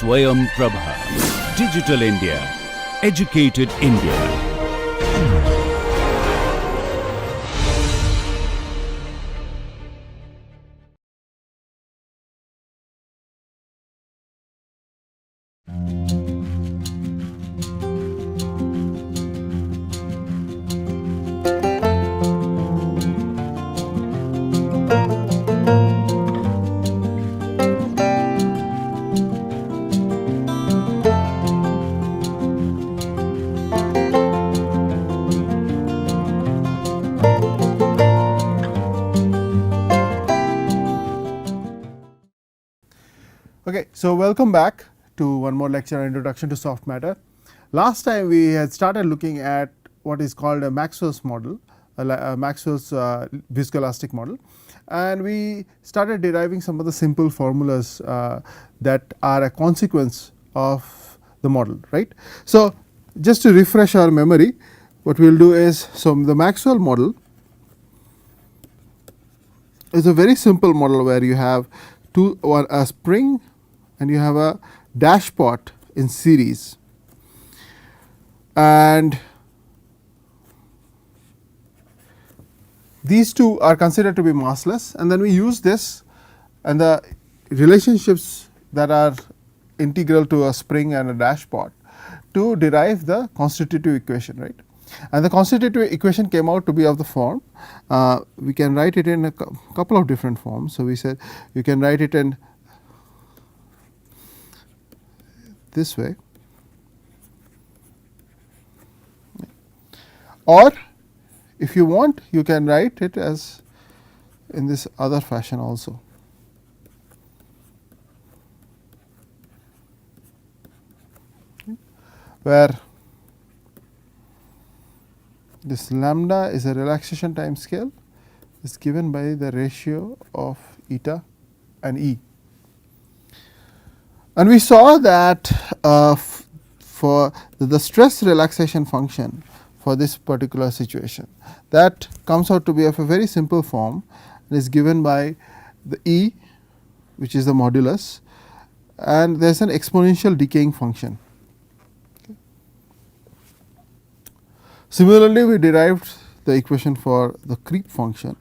SwayamPrabha. Digital India. Educated India. Okay, so welcome back to one more lecture on Introduction to Soft Matter. Last time we had started looking at what is called a Maxwell's model, Maxwell's viscoelastic model, and we started deriving some of the simple formulas that are a consequence of the model, right. So, just to refresh our memory, what we will do is, so the Maxwell model is a very simple model where you have a spring and you have a dashpot in series, and these two are considered to be massless, and then we use this and the relationships that are integral to a spring and a dashpot to derive the constitutive equation, right. And the constitutive equation came out to be of the form, we can write it in a couple of different forms. So, we said you can write it in this way, or if you want you can write it as in this other fashion also. Where this lambda is a relaxation time scale is given by the ratio of eta and E. And we saw that for the stress relaxation function for this particular situation, that comes out to be of a very simple form and is given by the E, which is the modulus, and there is an exponential decaying function. Okay. Similarly, we derived the equation for the creep function,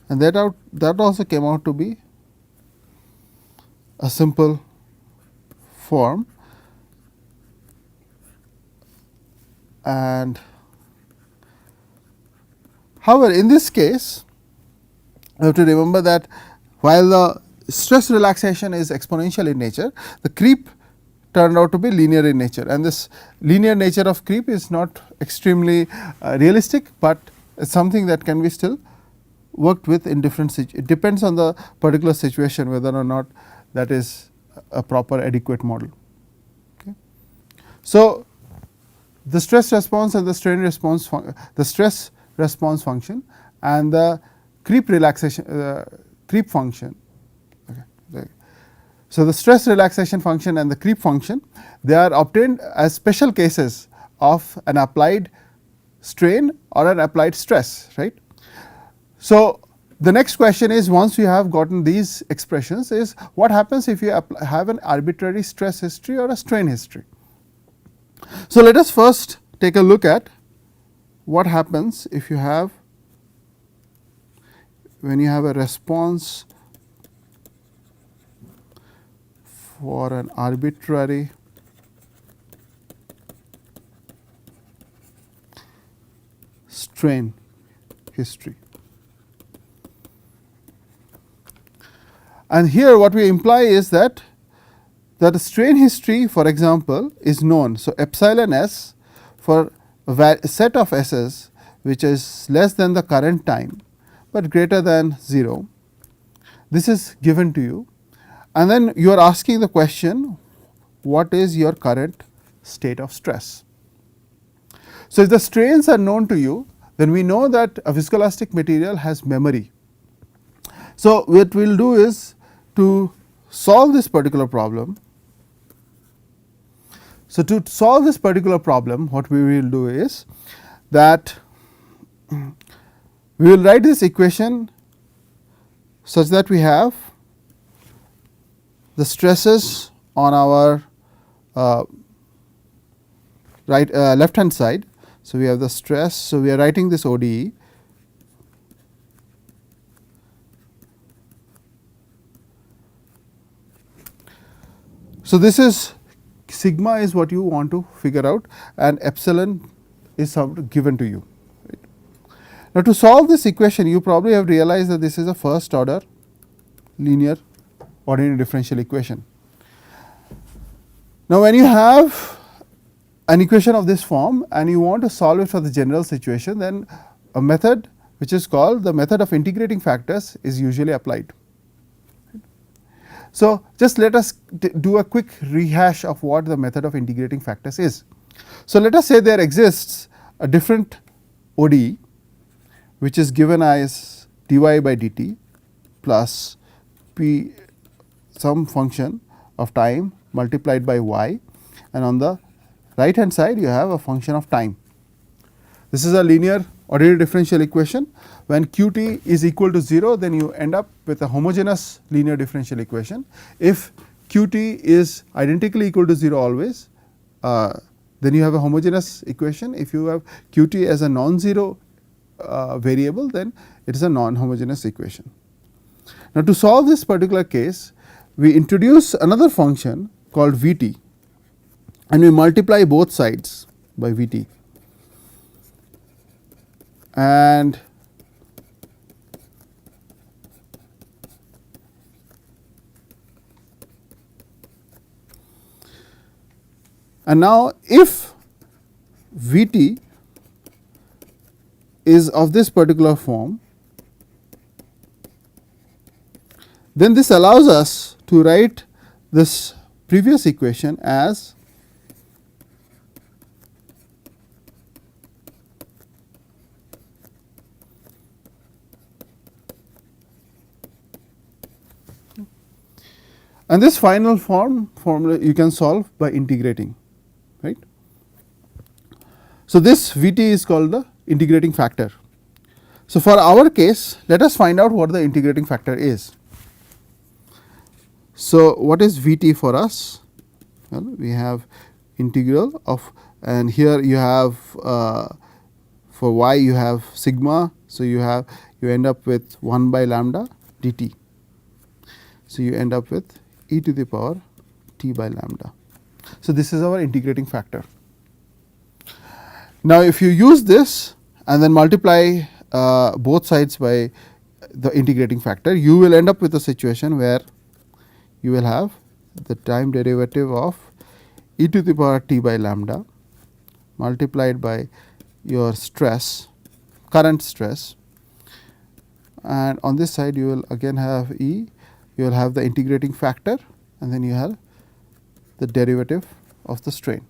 and that also came out to be a simple form, and however, in this case you have to remember that while the stress relaxation is exponential in nature, the creep turned out to be linear in nature, and this linear nature of creep is not extremely realistic, but it is something that can be still worked with in different situations. It depends on the particular situation whether or not that is a proper adequate model. Okay. So, the stress response and the strain response, the stress response function and the creep relaxation creep function. Okay. So, the stress relaxation function and the creep function, they are obtained as special cases of an applied strain or an applied stress, right. So, the next question is, once you have gotten these expressions, is what happens if you have an arbitrary stress history or a strain history. So, let us first take a look at what happens if you have, when you have a response for an arbitrary strain history. And here what we imply is that the strain history, for example, is known. So, epsilon s for a set of s's which is less than the current time, but greater than 0, this is given to you, and then you are asking the question, what is your current state of stress. So, if the strains are known to you, then we know that a viscoelastic material has memory. So, what we will do is to solve this particular problem. So, to solve this particular problem, what we will do is that we will write this equation such that we have the stresses on our left hand side. So, we have the stress. So, we are writing this ODE. So, this is sigma is what you want to figure out, and epsilon is given to you. Right. Now, to solve this equation, you probably have realized that this is a first order linear ordinary differential equation. Now, when you have an equation of this form and you want to solve it for the general situation, then a method which is called the method of integrating factors is usually applied. So, just let us do a quick rehash of what the method of integrating factors is. So, let us say there exists a different ODE which is given as dy by dt plus p some function of time multiplied by y, and on the right hand side you have a function of time. This is a linear ordinary differential equation. When qt is equal to 0, then you end up with a homogeneous linear differential equation. If qt is identically equal to 0 always, then you have a homogeneous equation. If you have qt as a non-zero variable, then it is a non-homogeneous equation. Now, to solve this particular case, we introduce another function called vt, and we multiply both sides by vt, and now if vt is of this particular form, then this allows us to write this previous equation as and this final formula you can solve by integrating, right. So, this Vt is called the integrating factor. So, for our case, let us find out what the integrating factor is. So, what is Vt for us? Well, we have integral of, and here you have for y you have sigma. So, you end up with 1 by lambda dt. So, you end up with e to the power t by lambda. So, this is our integrating factor. Now, if you use this and then multiply both sides by the integrating factor, you will end up with a situation where you will have the time derivative of e to the power t by lambda multiplied by your stress, current stress, and on this side you will again have e, you will have the integrating factor, and then you have the derivative of the strain.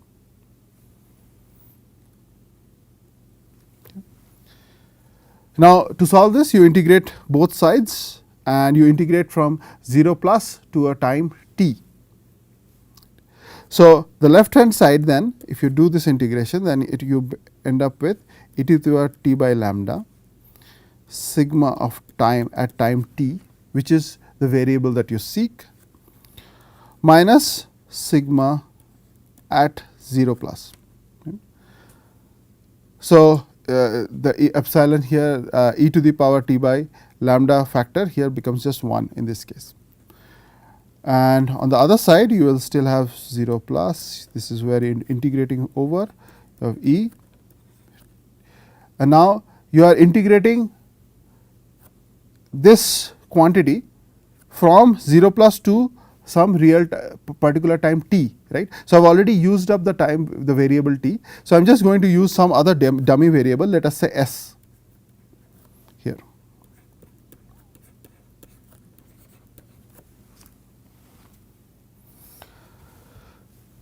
Now, to solve this, you integrate both sides and you integrate from 0 plus to a time t. So, the left hand side, then if you do this integration, then you end up with e to the power t by lambda sigma of time at time t, which is the variable that you seek, minus sigma at 0 plus. Okay. So, the epsilon here e to the power t by lambda factor here becomes just 1 in this case, and on the other side you will still have 0 plus. This is where integrating over of e, and now you are integrating this quantity from 0 plus to some real particular time t, right. So, I have already used up the time, the variable t. So, I am just going to use some other dummy variable, let us say s here.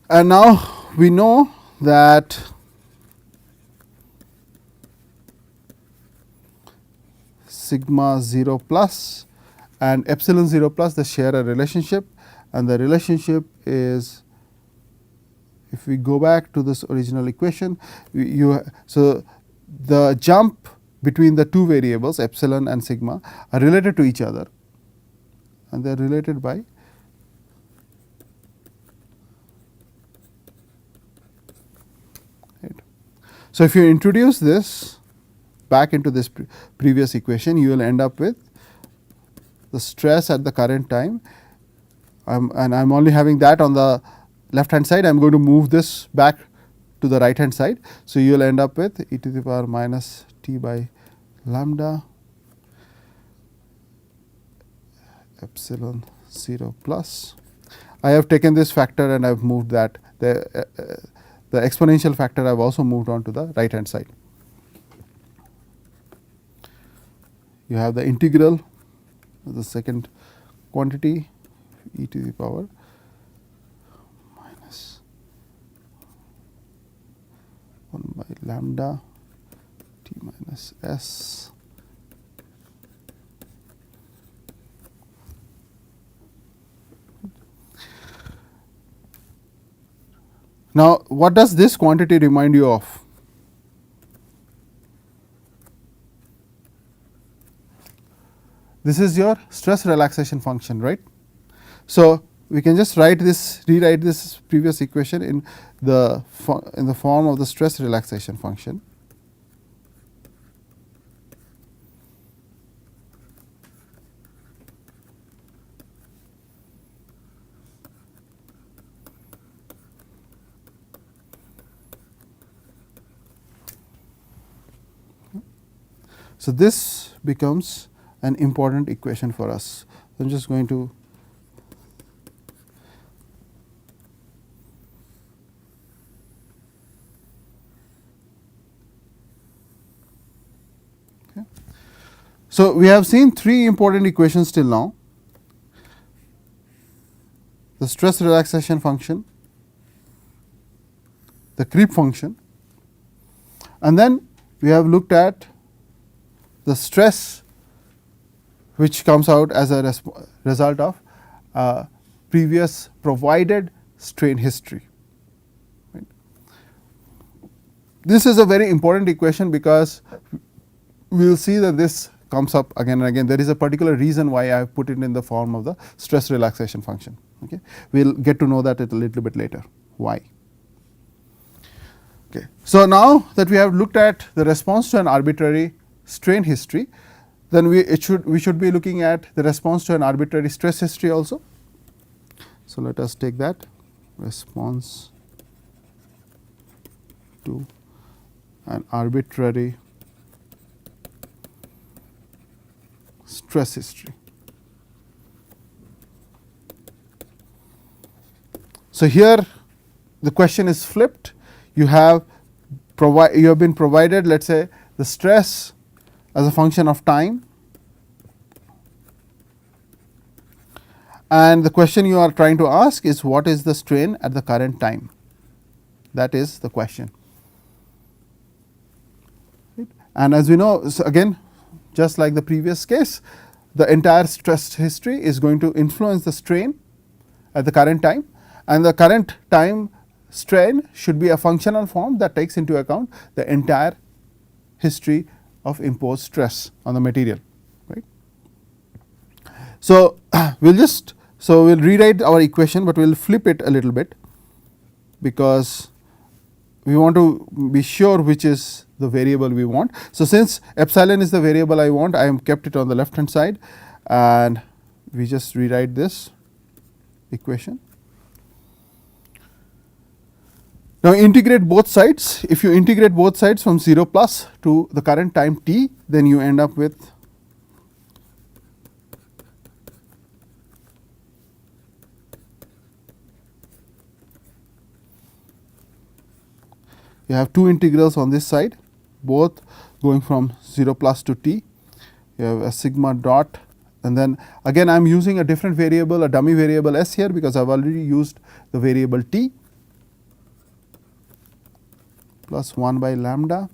And now, we know that sigma 0 plus and epsilon 0 plus, they share a relationship, and the relationship is, if we go back to this original equation, so the jump between the two variables epsilon and sigma are related to each other, and they are related by So, if you introduce this back into this previous equation, you will end up with the stress at the current time, and I am only having that on the left hand side. I am going to move this back to the right hand side. So, you will end up with e to the power minus t by lambda epsilon 0 plus. I have taken this factor and I have moved that, the exponential factor I have also moved on to the right hand side. You have the integral of the second quantity e to the power minus 1 by lambda t minus s Now, what does this quantity remind you of? This is your stress relaxation function, right? So, we can just rewrite this previous equation in the form of the stress relaxation function. So, this becomes an important equation for us. I am just going to So, we have seen three important equations till now: the stress relaxation function, the creep function, and then we have looked at the stress which comes out as a result of previous provided strain history. Right. This is a very important equation because we will see that this comes up again and again. There is a particular reason why I have put it in the form of the stress relaxation function. Okay. We will get to know that a little bit later why. Okay. So, now that we have looked at the response to an arbitrary strain history, then we should be looking at the response to an arbitrary stress history also. So, let us take that response to an arbitrary stress history. So, here the question is flipped. You have been provided, let us say, the stress as a function of time, and the question you are trying to ask is what is the strain at the current time. That is the question. Right. And as we know, so again, just like the previous case, the entire stress history is going to influence the strain at the current time, and the current time strain should be a functional form that takes into account the entire history of imposed stress on the material, right. So, we will rewrite our equation, but we will flip it a little bit because we want to be sure which is the variable we want. So, since epsilon is the variable I want, I am kept it on the left hand side, and we just rewrite this equation. Now, integrate both sides. If you integrate both sides from 0 plus to the current time t, then you end up with you have two integrals on this side, both going from 0 plus to t. You have a sigma dot, and then again I am using a different variable, a dummy variable s here, because I have already used the variable t, plus 1 by lambda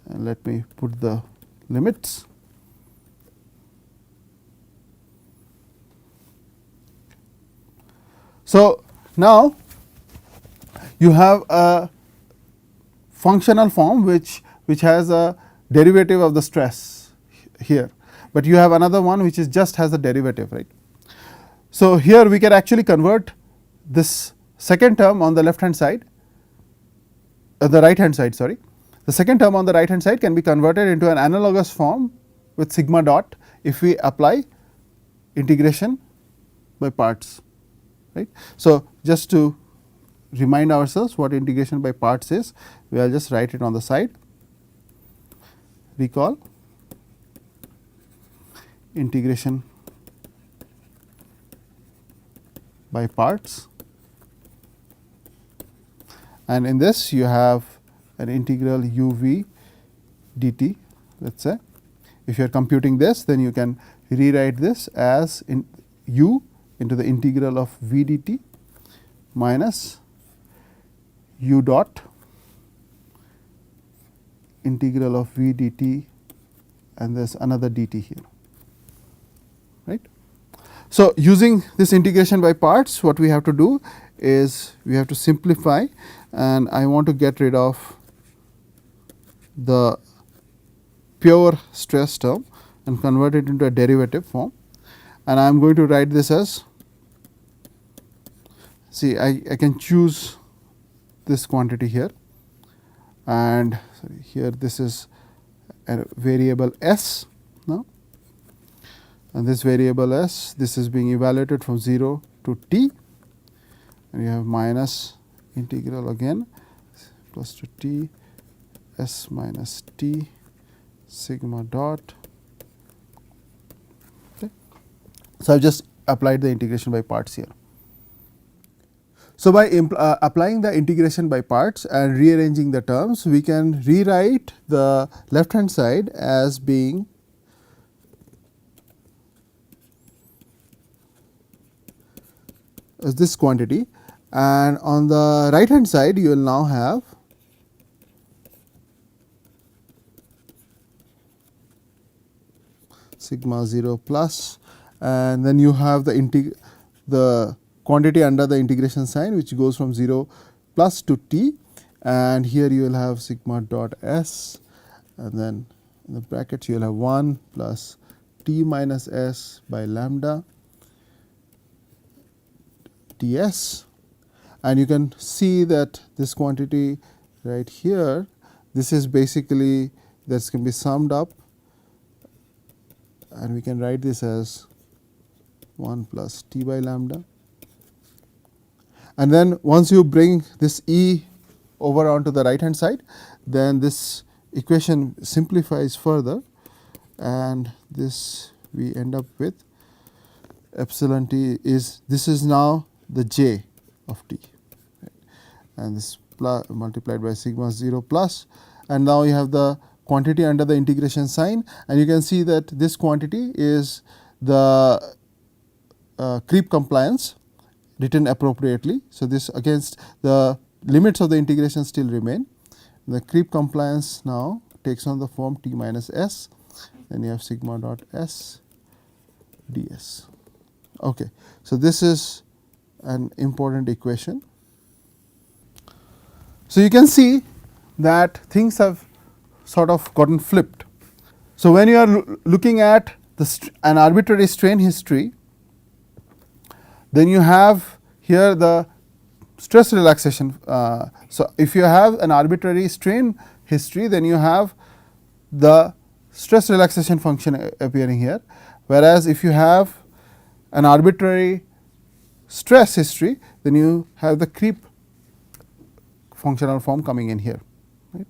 and let me put the limits. So, now you have a functional form which has a derivative of the stress here, but you have another one which is just has the derivative, right. So, here we can actually convert this second term on the left hand side, the right hand side, sorry. The second term on the right hand side can be converted into an analogous form with sigma dot if we apply integration by parts, right. So, just to remind ourselves what integration by parts is, we will just write it on the side. Recall integration by parts, and in this you have an integral u v dt. Let us say if you are computing this, then you can rewrite this as in u into the integral of v dt minus u dot integral of v dt, and there is another dt here, right. So, using this integration by parts, what we have to do is we have to simplify, and I want to get rid of the pure stress term and convert it into a derivative form, and I am going to write this as, see, I can choose this quantity here, and here this is a variable s now, and this variable s, this is being evaluated from 0 to t, and you have minus integral again plus to t s minus t sigma dot. Okay. So, I have just applied the integration by parts here. So, by applying the integration by parts and rearranging the terms, we can rewrite the left hand side as being as this quantity, and on the right hand side you will now have sigma 0 plus, and then you have the quantity under the integration sign, which goes from 0 plus to t, and here you will have sigma dot s, and then in the brackets you will have 1 plus t minus s by lambda ds, and you can see that this quantity right here, this is basically, this can be summed up, and we can write this as 1 plus t by lambda. And then once you bring this E over onto the right hand side, then this equation simplifies further, and this we end up with epsilon t is, this is now the j of t, right, and this multiplied by sigma 0 plus, and now you have the quantity under the integration sign, and you can see that this quantity is the creep compliance written appropriately. So, this against the limits of the integration still remain. The creep compliance now takes on the form t minus s, then you have sigma dot s ds. Okay. So, this is an important equation. So, you can see that things have sort of gotten flipped. So, when you are looking at an arbitrary strain history, then you have here the stress relaxation. So, if you have an arbitrary strain history, then you have the stress relaxation function appearing here, whereas if you have an arbitrary stress history, then you have the creep functional form coming in here. Right.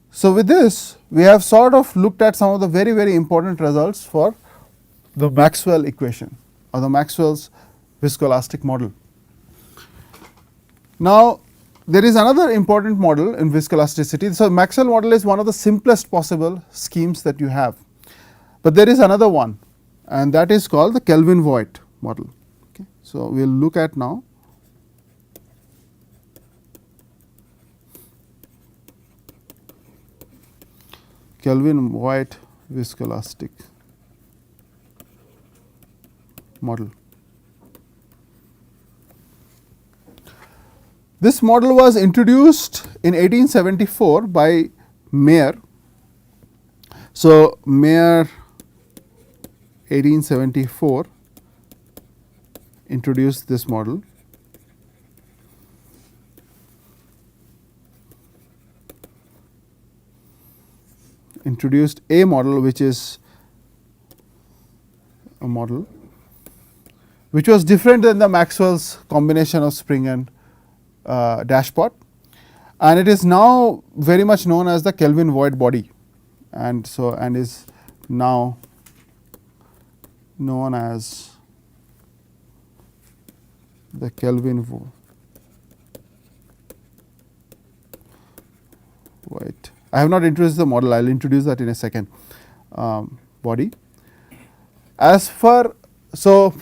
So, with this we have sort of looked at some of the very, very important results for the Maxwell equation or the Maxwell's viscoelastic model. Now, there is another important model in viscoelasticity. So, Maxwell model is one of the simplest possible schemes that you have, but there is another one, and that is called the Kelvin-Voigt model. Okay. So, we will look at now. Kelvin-Voigt viscoelastic model. This model was introduced in 1874 by Mayer. So, Mayer 1874 introduced this model, introduced a model, which is a model which was different than the Maxwell's combination of spring and dashpot, and it is now very much known as the Kelvin void body, and so and is now known as the Kelvin void. I have not introduced the model, I will introduce that in a second. Body. As for, so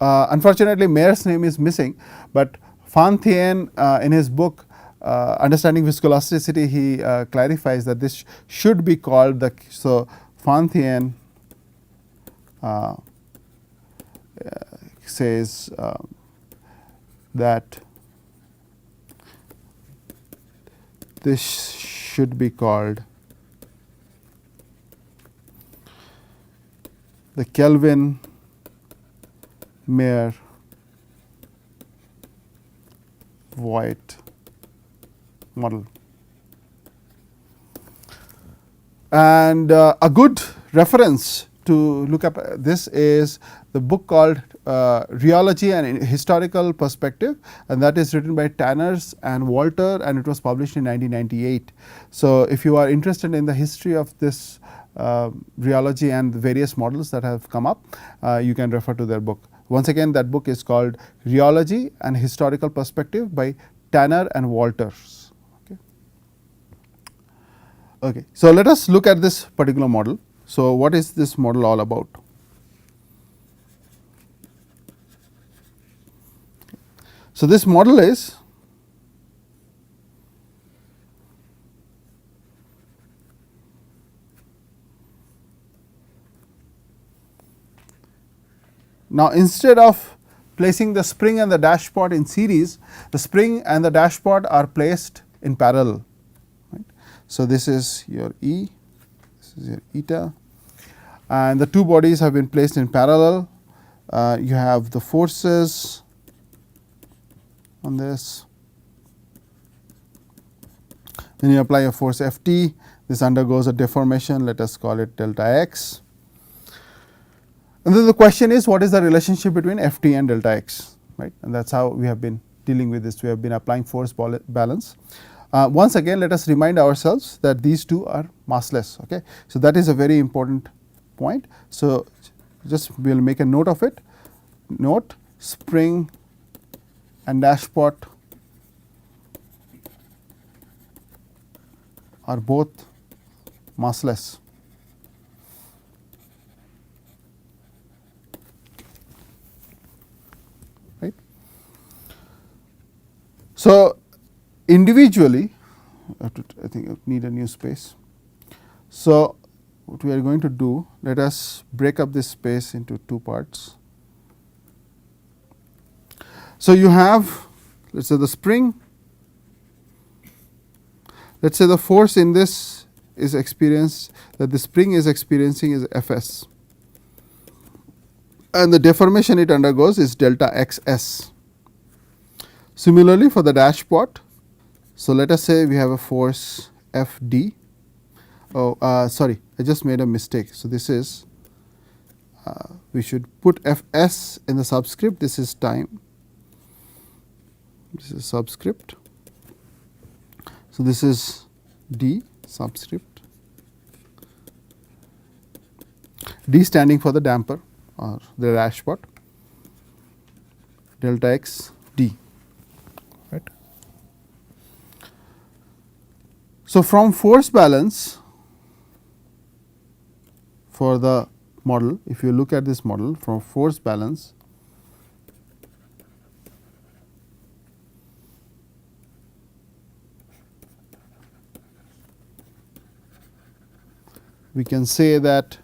unfortunately Mayer's name is missing, but Van Thien in his book Understanding Viscoelasticity, he clarifies that this should be called the, so Van Thien says that this should be called the Kelvin Mayer Voigt model. And a good reference to look up this is the book called Rheology and Historical Perspective, and that is written by Tanners and Walter, and it was published in 1998. So, if you are interested in the history of this rheology and the various models that have come up, you can refer to their book. Once again, that book is called Rheology and Historical Perspective by Tanner and Walters. Okay. So, let us look at this particular model. So, what is this model all about? So, this model is now, instead of placing the spring and the dashpot in series, the spring and the dashpot are placed in parallel. Right. So, this is your E, this is your eta, and the two bodies have been placed in parallel. You have the forces on this. When you apply a force F t, this undergoes a deformation, let us call it delta x. And then the question is, what is the relationship between F t and delta x, right? And that is how we have been dealing with this. We have been applying force balance. Once again, let us remind ourselves that these two are massless. Okay? So, that is a very important point. So, just we will make a note of it. Note, spring and dashpot are both massless. Right. So, individually, I think I need a new space. So, what we are going to do, let us break up this space into two parts. So, you have, let us say, the spring, let us say the force in this is experienced, that the spring is experiencing is Fs, and the deformation it undergoes is delta xs. Similarly, for the dashpot, so let us say we have a force Fd. Oh, sorry, I just made a mistake. So, this is, we should put Fs in the subscript, this is time. This is subscript. So, this is d subscript, d standing for the damper or the dashpot, delta x d. Right. So, from force balance for the model, if you look at this model from force balance, we can say that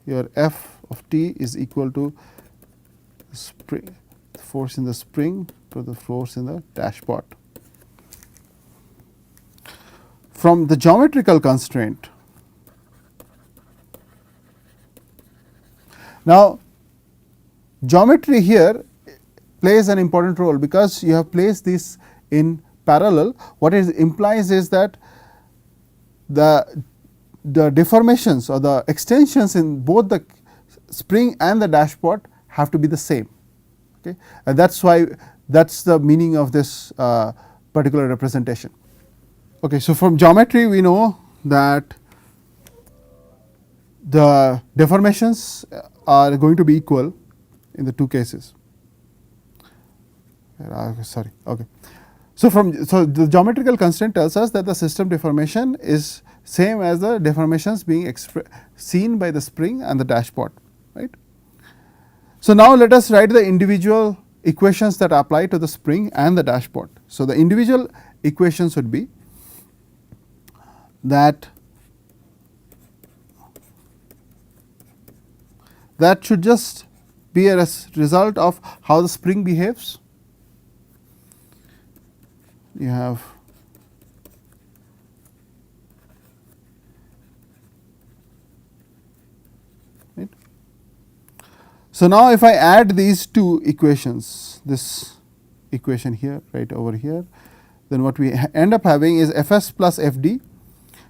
your F of t is equal to spring, force in the spring to the force in the dashpot. From the geometrical constraint, now geometry here plays an important role, because you have placed this in parallel. What it implies is that the the deformations or the extensions in both the spring and the dashpot have to be the same. Okay. And that is why that is the meaning of this particular representation. Okay. So, from geometry we know that the deformations are going to be equal in the two cases. Sorry. Okay. So, the geometrical constraint tells us that the system deformation is same as the deformations being seen by the spring and the dashpot, right. So, now let us write the individual equations that apply to the spring and the dashpot. So, the individual equations would be that should just be a result of how the spring behaves. You have right. So, now if I add these two equations, this equation here right over here, then what we end up having is Fs plus Fd,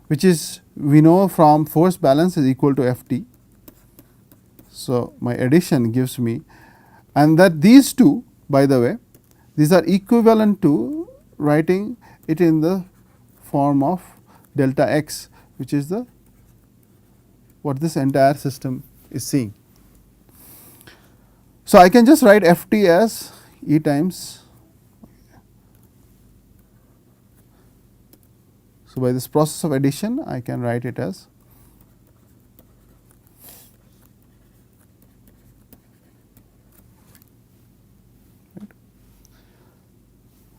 which is we know from force balance is equal to Ft. So, my addition gives me, and that these two, by the way, these are equivalent to writing it in the form of delta x, which is the what this entire system is seeing. So, I can just write Ft as E times. So, by this process of addition I can write it as right.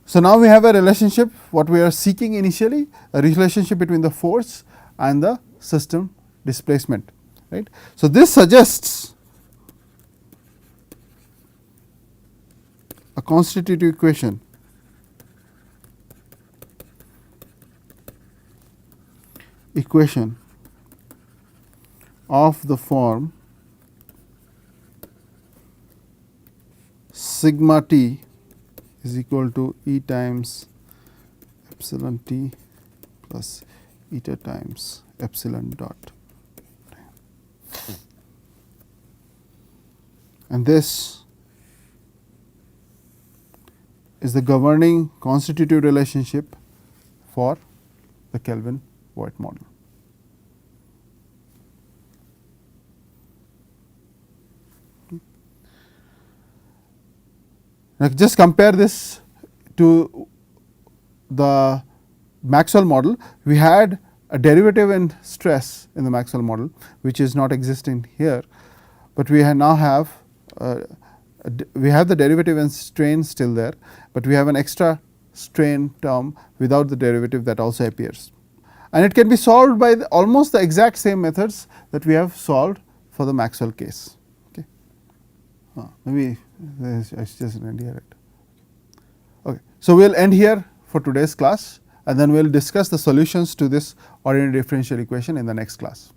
So, now we have a relationship what we are seeking initially, a relationship between the force and the system displacement, right. So, this suggests a constitutive equation of the form sigma t is equal to E times epsilon t plus eta times epsilon dot, and this is the governing constitutive relationship for the Kelvin-Voigt model. Now, just compare this to the Maxwell model. We had a derivative in stress in the Maxwell model, which is not existing here, but we now have we have the derivative in strain still there, but we have an extra strain term without the derivative that also appears, and it can be solved by almost the exact same methods that we have solved for the Maxwell case. Okay. Maybe it's just an end here. Okay. So, we will end here for today's class, and then we will discuss the solutions to this ordinary differential equation in the next class.